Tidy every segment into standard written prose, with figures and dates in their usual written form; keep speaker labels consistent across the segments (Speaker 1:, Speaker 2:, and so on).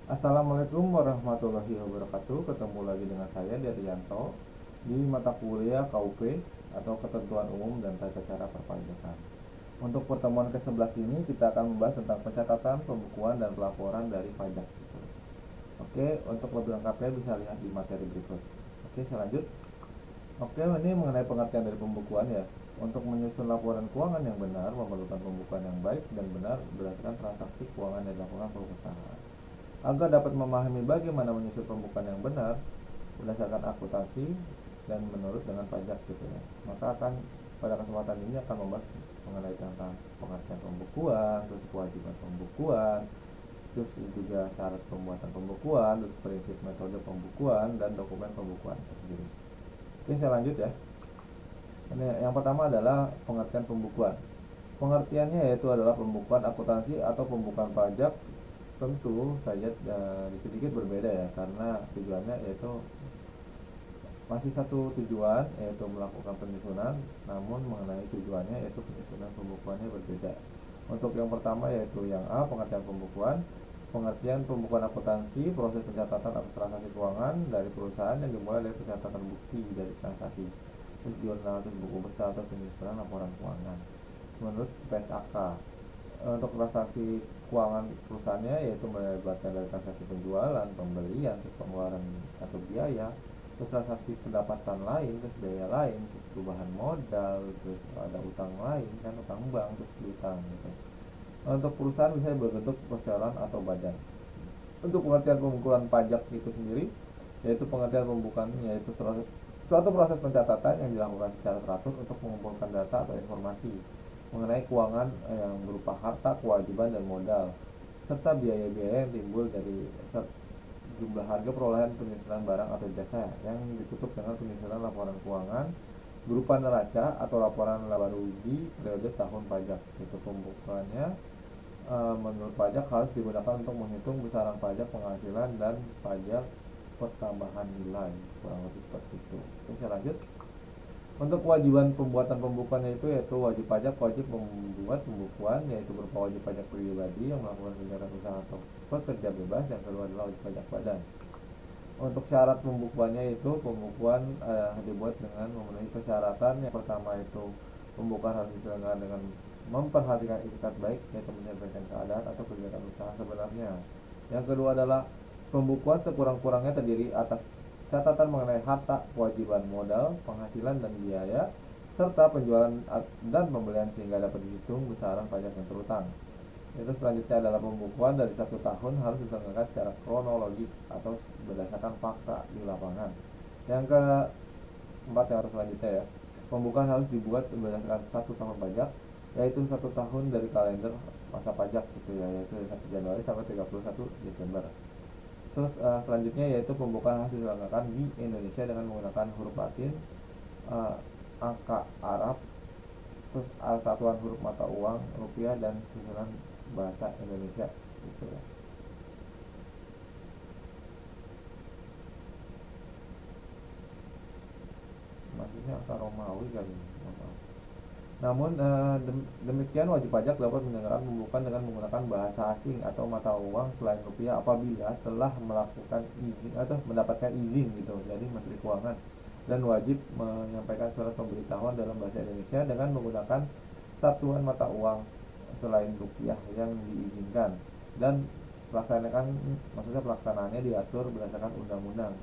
Speaker 1: Assalamualaikum warahmatullahi wabarakatuh. Ketemu lagi dengan saya Derianto di mata kuliah KUP atau Ketentuan Umum dan Tata Cara Perpajakan. Untuk pertemuan ke-11 ini kita akan membahas tentang pencatatan, pembukuan, dan pelaporan dari pajak. Oke, untuk lebih lengkapnya bisa lihat di materi berikut. Oke, saya lanjut. Oke, ini mengenai pengertian dari pembukuan ya. Untuk menyusun laporan keuangan yang benar memerlukan pembukuan yang baik dan benar berdasarkan transaksi keuangan yang dilakukan perusahaan. Agar dapat memahami bagaimana menyusun pembukuan yang benar berdasarkan akuntansi dan menurut dengan pajak gitu ya. Maka pada kesempatan ini akan membahas mengenai tentang pengertian pembukuan, terus kewajiban pembukuan, terus juga syarat pembuatan pembukuan, terus prinsip metode pembukuan dan dokumen pembukuan tersendiri. Oke, saya lanjut ya. Ini yang pertama adalah pengertian pembukuan. Pengertiannya yaitu adalah pembukuan akuntansi atau pembukuan pajak. Tentu saja sedikit berbeda ya, karena tujuannya yaitu masih satu tujuan, yaitu melakukan penyusunan, namun mengenai tujuannya yaitu penyusunan pembukuannya berbeda. Untuk yang pertama yaitu yang A, pengertian pembukuan. Pengertian pembukuan akuntansi, proses pencatatan atas transaksi keuangan dari perusahaan yang dimulai dari pencatatan bukti dari transaksi, terus jurnal, terus buku besar, atau penyusunan laporan keuangan menurut PSAK. Untuk transaksi keuangan perusahaannya yaitu melibatkan dari transaksi penjualan, pembelian, terus pengeluaran atau biaya, terus transaksi pendapatan lain, terus biaya lain, terus perubahan modal, terus ada utang lain kan, utang bank, terus piutang gitu. Untuk perusahaan bisa berbentuk perseroan atau badan. Untuk pengertian pembukuan pajak itu sendiri yaitu pengertian pembukuan yaitu suatu proses pencatatan yang dilakukan secara teratur untuk mengumpulkan data atau informasi mengenai keuangan yang berupa harta, kewajiban, dan modal, serta biaya-biaya yang timbul dari jumlah harga perolehan penyusunan barang atau jasa yang ditutup dengan penyusunan laporan keuangan berupa neraca atau laporan laba rugi periode tahun pajak. Itu pembukuannya menurut pajak harus digunakan untuk menghitung besaran pajak penghasilan dan pajak pertambahan nilai, kurang lebih seperti itu. Oke, saya lanjut. Untuk kewajiban pembuatan pembukuannya itu yaitu wajib pajak wajib membuat pembukuan, yaitu berupa wajib pajak pribadi yang melakukan kegiatan usaha atau pekerja bebas. Yang kedua adalah wajib pajak badan. Untuk syarat pembukuannya itu pembukuan dibuat dengan memenuhi persyaratan. Yang pertama itu pembukuan harus diselenggarakan dengan memperhatikan etikat baik, yaitu menyampaikan keadaan atau kegiatan usaha sebenarnya. Yang kedua adalah pembukuan sekurang-kurangnya terdiri atas catatan mengenai harta, kewajiban modal, penghasilan dan biaya, serta penjualan dan pembelian sehingga dapat dihitung besaran pajak yang terutang. Itu selanjutnya adalah pembukuan dari 1 tahun harus diselenggarakan secara kronologis atau berdasarkan fakta di lapangan. Yang keempat yang harus selanjutnya ya, pembukuan harus dibuat berdasarkan 1 tahun pajak, yaitu 1 tahun dari kalender masa pajak gitu ya, yaitu dari 1 Januari sampai 31 Desember. Terus selanjutnya yaitu pembukaan hasil diselenggarakan di Indonesia dengan menggunakan huruf Latin, angka Arab, terus satuan huruf mata uang rupiah dan susunan bahasa Indonesia gitu ya. Maksudnya angka Romawi kali. Namun demikian wajib pajak dapat menyelenggarakan pembukuan dengan menggunakan bahasa asing atau mata uang selain rupiah apabila telah melakukan izin atau mendapatkan izin gitu dari Menteri Keuangan, dan wajib menyampaikan surat pemberitahuan dalam bahasa Indonesia dengan menggunakan satuan mata uang selain rupiah yang diizinkan, dan pelaksanaannya diatur berdasarkan undang-undang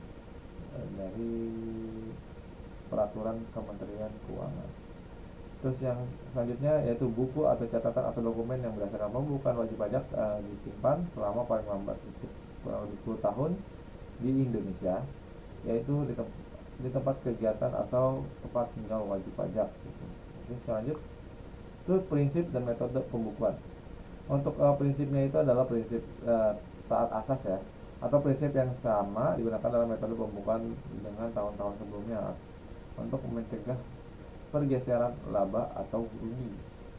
Speaker 1: dari peraturan Kementerian Keuangan. Terus yang selanjutnya yaitu buku atau catatan atau dokumen yang berdasarkan pembukuan wajib pajak disimpan selama paling lambat itu kurang lebih 10 tahun di Indonesia, yaitu di tempat kegiatan atau tempat tinggal wajib pajak gitu. Oke, selanjut itu prinsip dan metode pembukuan. Untuk prinsipnya itu adalah prinsip taat asas ya, atau prinsip yang sama digunakan dalam metode pembukuan dengan tahun-tahun sebelumnya untuk mencegah pergeseran laba atau rugi.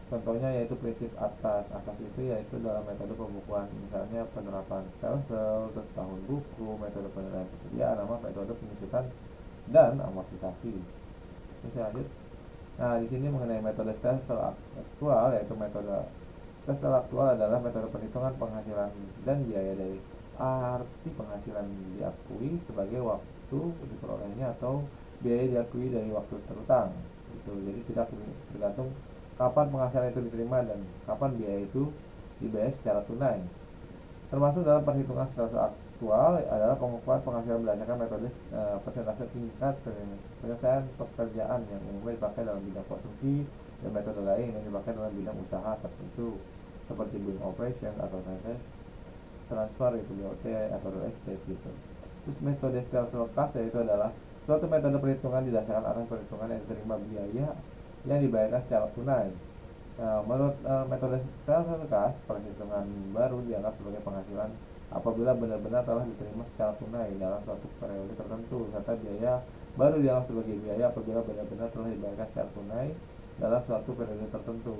Speaker 1: Contohnya yaitu prinsip atas asas itu yaitu dalam metode pembukuan, misalnya penerapan stelsel, terus tahun buku, metode penilaian kesediaan, nama metode penyusutan dan amortisasi. Ini saya lanjut. Nah, di sini mengenai metode stelsel aktual, yaitu metode stelsel aktual adalah metode perhitungan penghasilan dan biaya dari arti penghasilan diakui sebagai waktu diperolehnya atau biaya diakui dari waktu terutang gitu. Jadi tidak tergantung kapan penghasilan itu diterima dan kapan biaya itu dibayar secara tunai. Termasuk dalam perhitungan status aktual adalah pengukuran penghasilan berdasarkan metode persentase tingkat penyelesaian pekerjaan yang umumnya dipakai dalam bidang konsumsi dan metode lain yang dipakai dalam bidang usaha tertentu seperti building operation atau transfer itu BOT atau real estate gitu. Terus metode Stelselkas kas yaitu adalah suatu metode perhitungan didasarkan atas perhitungan yang diterima biaya yang dibayarkan secara tunai. Menurut metode Stelselkas kas, perhitungan baru dianggap sebagai penghasilan apabila benar-benar telah diterima secara tunai dalam suatu periode tertentu, serta biaya baru dianggap sebagai biaya apabila benar-benar telah dibayarkan secara tunai dalam suatu periode tertentu.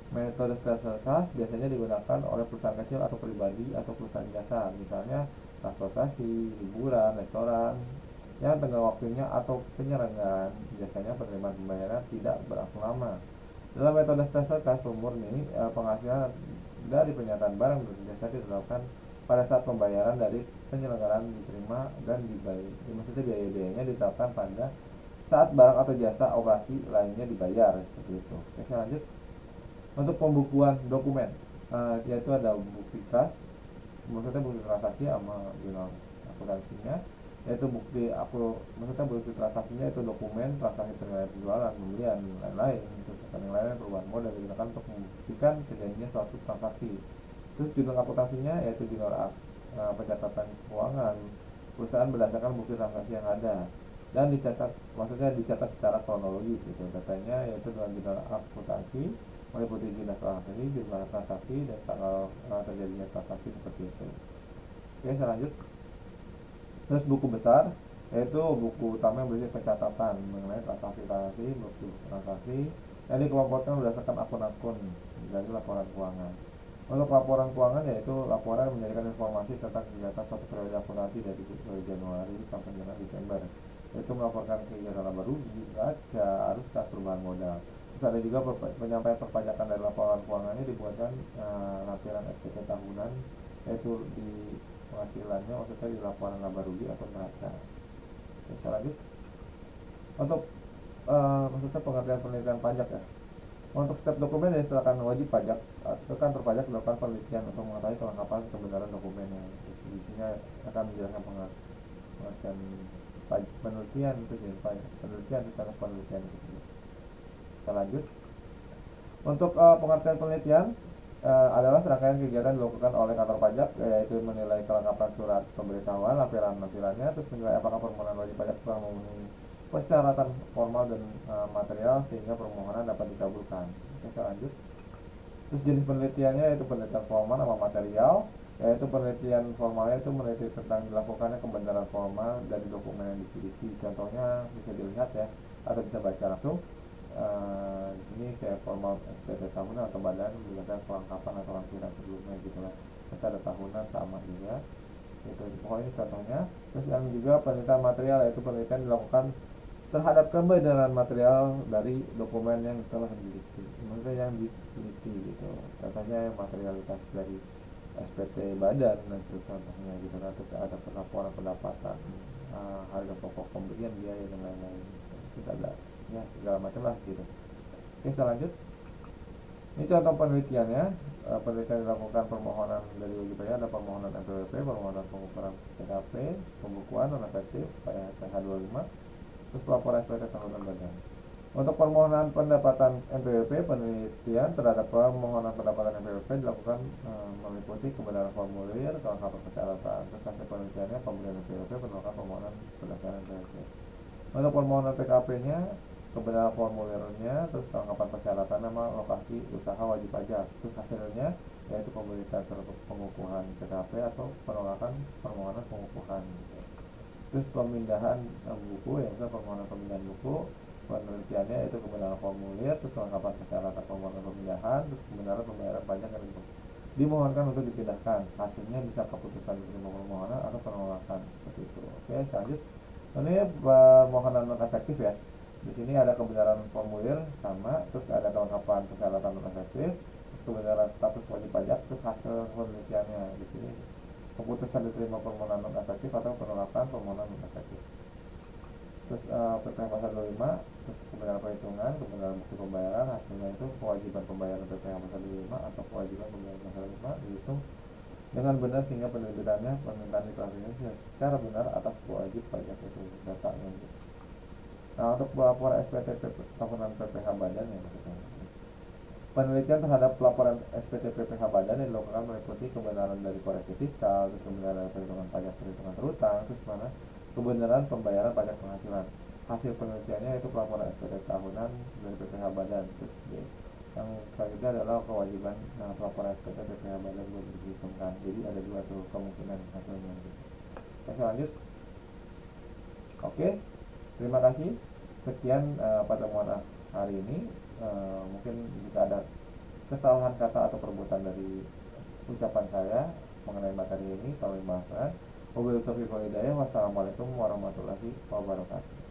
Speaker 1: Metode Stelselkas kas biasanya digunakan oleh perusahaan kecil atau pribadi atau perusahaan jasa, misalnya transportasi, hiburan, restoran, yang tengah waktunya atau penyelenggaraan biasanya penerimaan pembayaran tidak berlangsung lama. Dalam metode Stelselkas kas pemurni, penghasilan dari penyataan barang dan jasa ditetapkan pada saat pembayaran dari penyelenggaraan diterima dan dibayar. Maksudnya biaya-biayanya ditetapkan pada saat barang atau jasa operasi lainnya dibayar seperti itu. Oke, saya lanjut. Untuk pembukuan dokumen, yaitu ada bukti kas, maksudnya bukti transaksi sama jurnal akuntansinya, yaitu maksudnya bukti transaksinya itu dokumen transaksi penjualan, pembelian, lain-lain. Terus yang lain perubahan modal digunakan untuk membuktikan terjadinya suatu transaksi. Terus jurnal akuntansinya yaitu jurnal pencatatan keuangan perusahaan berdasarkan bukti transaksi yang ada dan dicatat, maksudnya dicatat secara kronologis gitu. Datanya yaitu dalam jurnal akuntansi meliputi jenis transaksi, jumlah transaksi, dan tanggal terjadinya transaksi seperti itu. Oke, saya lanjut. Terus buku besar, yaitu buku utama yang berisi pencatatan mengenai transaksi-transaksi, bukti transaksi, yang dikelompokkan berdasarkan akun-akun dari laporan keuangan. Untuk laporan keuangan yaitu laporan menjadikan informasi tentang kegiatan suatu periode akuntansi dari Januari sampai dengan Desember, yaitu melaporkan kegiatan laba rugi, neraca, arus kas, perubahan modal. Terus ada juga penyampaian perpajakan dari laporan keuangannya dibuatkan lampiran SPT tahunan, yaitu di penghasilannya maksudnya di laporan laba rugi atau neraca. Oke, saya lanjut. Untuk maksudnya pengertian penelitian pajak ya. Untuk setiap dokumen yang diserahkan wajib pajak atau kantor pajak melakukan penelitian untuk mengetahui kelengkapan kebenaran dokumennya. Terus di sini akan menjelaskan pengertian penelitian itu jadi penelitian secara penelitian itu. Kita lanjut. Untuk pengertian penelitian adalah serangkaian kegiatan dilakukan oleh kantor pajak, yaitu menilai kelengkapan surat pemberitahuan, lampirannya, terus menilai apakah permohonan wajib pajak telah memenuhi persyaratan formal dan material sehingga permohonan dapat dikabulkan. Oke, saya lanjut. Terus jenis penelitiannya yaitu penelitian formal sama material, yaitu penelitian formalnya itu meneliti tentang dilakukannya kebenaran formal dari dokumen yang diselidiki. Contohnya bisa dilihat ya, atau bisa baca langsung. Di sini kayak formal SPT tahunan atau badan berdasarkan kelengkapan atau lampiran sebelumnya gitu lah. Terus ada tahunan sama juga. Itu pokoknya contohnya. Terus yang juga penelitian material yaitu penelitian dilakukan terhadap kebenaran material dari dokumen yang telah diteliti, maksudnya yang diteliti gitu. Contohnya materialitas dari SPT badan itu contohnya gitu kan. Terus ada laporan pendapatan, harga pokok pembelian biaya dan lain-lain gitu. Terus ada ya segala macam lah gitu. Oke, saya lanjut. Ini contoh penelitiannya. Penelitian dilakukan permohonan dari wajib pajak, ada permohonan NPWP, permohonan pengukuran TKP, pembukuan non efektif PH 25, terus pelaporan SPT tahunan badan. Untuk permohonan pendapatan NPWP, penelitian terhadap permohonan pendapatan NPWP dilakukan meliputi kebenaran formulir, kelengkapan persyaratan. Terus hasil penelitiannya pemberian NPWP, penolakan permohonan berdasarkan NPWP. Untuk permohonan PKP-nya, kebenaran formulirnya, terus kelengkapan persyaratan nama lokasi usaha wajib pajak. Terus hasilnya yaitu pemberitaan serta pengukuhan PKP atau penolakan permohonan pengukuhan. Terus pemindahan buku, ya misalnya permohonan pemindahan buku, penelitiannya itu kebenaran formulir, terus kelengkapan persyaratan permohonan pemindahan, terus kebenaran pembayaran pajak yang dimohonkan untuk dipindahkan. Hasilnya bisa keputusan menerima permohonan atau penolakan seperti itu. Oke, selanjut. Ini permohonan non efektif ya. Di sini ada kebenaran formulir sama, terus ada kelengkapan persyaratan non efektif, terus kebenaran status wajib pajak, terus hasil penelitiannya di sini keputusan diterima permohonan non efektif atau penolakan permohonan non efektif. Terus PPh pasal 25, terus kebenaran perhitungan, kebenaran bukti pembayaran, hasilnya itu kewajiban pembayaran PPh pasal 25 atau kewajiban pembayaran pasal 5 dihitung dengan benar sehingga penerbitannya permintaan diklarifikasi secara benar atas wajib pajak itu datanya. Nah, untuk pelaporan SPT tahunan PPh badan ya maksudnya. Penelitian terhadap pelaporan SPT PPh badan yang dilakukan meliputi kebenaran dari koreksi fiskal, terus kebenaran dari perhitungan pajak perhitungan terutang, terus mana kebenaran pembayaran pajak penghasilan. Hasil penelitiannya itu pelaporan SPT tahunan dari PPh badan. Terus yang selanjutnya adalah kewajiban pelaporan SPT PPh badan buat diperhitungkan. Jadi ada dua tuh kemungkinan hasilnya. Oke, lanjut. Oke, terima kasih. Sekian pertemuan hari ini. Mungkin jika ada kesalahan kata atau perbuatan dari ucapan saya mengenai materi ini, tolong dimaafkan. Wabillahi taufiq wal hidayah. Wassalamualaikum warahmatullahi wabarakatuh.